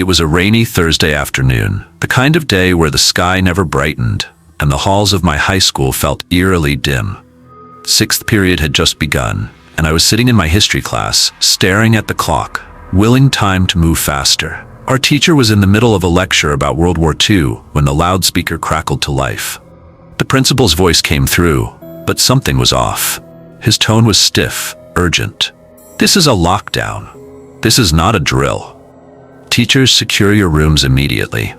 It was a rainy Thursday afternoon, the kind of day where the sky never brightened, and the halls of my high school felt eerily dim. Sixth period had just begun, and I was sitting in my history class, staring at the clock, willing time to move faster. Our teacher was in the middle of a lecture about World War II when the loudspeaker crackled to life. The principal's voice came through, but something was off. His tone was stiff, urgent. "This is a lockdown. This is not a drill. Teachers, secure your rooms immediately."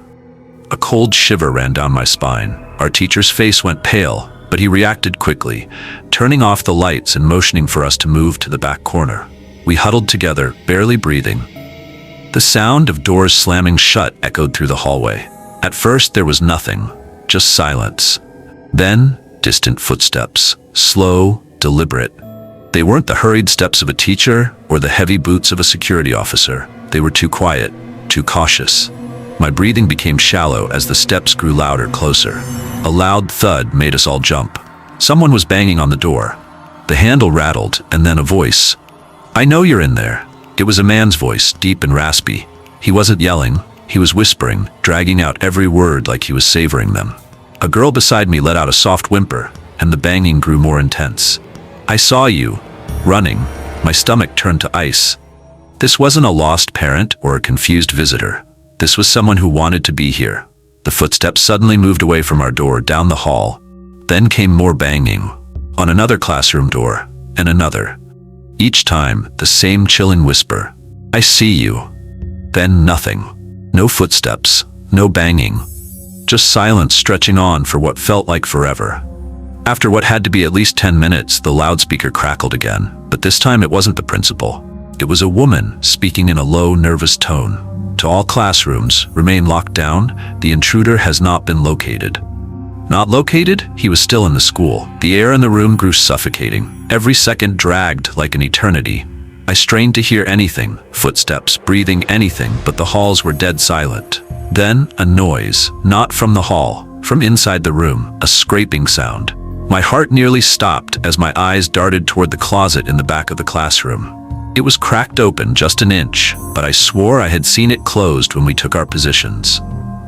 A cold shiver ran down my spine. Our teacher's face went pale, but he reacted quickly, turning off the lights and motioning for us to move to the back corner. We huddled together, barely breathing. The sound of doors slamming shut echoed through the hallway. At first there was nothing, just silence. Then, distant footsteps, slow, deliberate. They weren't the hurried steps of a teacher or the heavy boots of a security officer. They were too quiet, too cautious. My breathing became shallow as the steps grew louder, closer. A loud thud made us all jump. Someone was banging on the door. The handle rattled, and then a voice. "I know you're in there." It was a man's voice, deep and raspy. He wasn't yelling, he was whispering, dragging out every word like he was savoring them. A girl beside me let out a soft whimper, and the banging grew more intense. "I saw you, running." My stomach turned to ice. This wasn't a lost parent or a confused visitor. This was someone who wanted to be here. The footsteps suddenly moved away from our door down the hall. Then came more banging, on another classroom door, and another. Each time, the same chilling whisper, "I see you." Then nothing. No footsteps, no banging. Just silence stretching on for what felt like forever. After what had to be at least 10 minutes, the loudspeaker crackled again, but this time it wasn't the principal. It was a woman speaking in a low, nervous tone. "To all classrooms, remain locked down. The intruder has not been located." Not located? He was still in the school. The air in the room grew suffocating. Every second dragged like an eternity. I strained to hear anything, footsteps, breathing, anything, but the halls were dead silent. Then, a noise, not from the hall, from inside the room, a scraping sound. My heart nearly stopped as my eyes darted toward the closet in the back of the classroom. It was cracked open just an inch, but I swore I had seen it closed when we took our positions.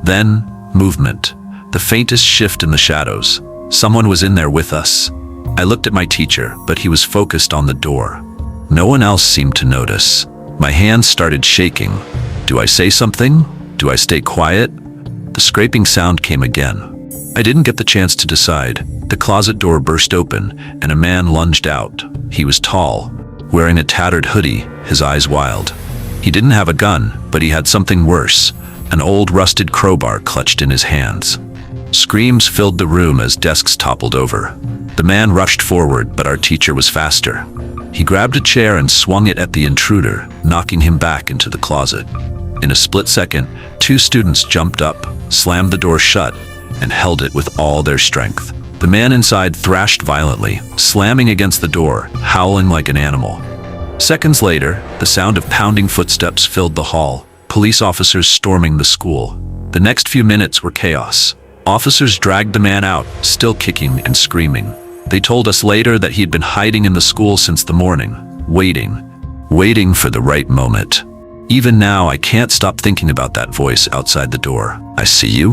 Then, movement. The faintest shift in the shadows. Someone was in there with us. I looked at my teacher, but he was focused on the door. No one else seemed to notice. My hands started shaking. Do I say something? Do I stay quiet? The scraping sound came again. I didn't get the chance to decide. The closet door burst open, and a man lunged out. He was tall, wearing a tattered hoodie, his eyes wild. He didn't have a gun, but he had something worse, an old rusted crowbar clutched in his hands. Screams filled the room as desks toppled over. The man rushed forward, but our teacher was faster. He grabbed a chair and swung it at the intruder, knocking him back into the closet. In a split second, 2 students jumped up, slammed the door shut, and held it with all their strength. The man inside thrashed violently, slamming against the door, howling like an animal. Seconds later, the sound of pounding footsteps filled the hall, police officers storming the school. The next few minutes were chaos. Officers dragged the man out, still kicking and screaming. They told us later that he had been hiding in the school since the morning, waiting for the right moment. Even now, I can't stop thinking about that voice outside the door. "I see you."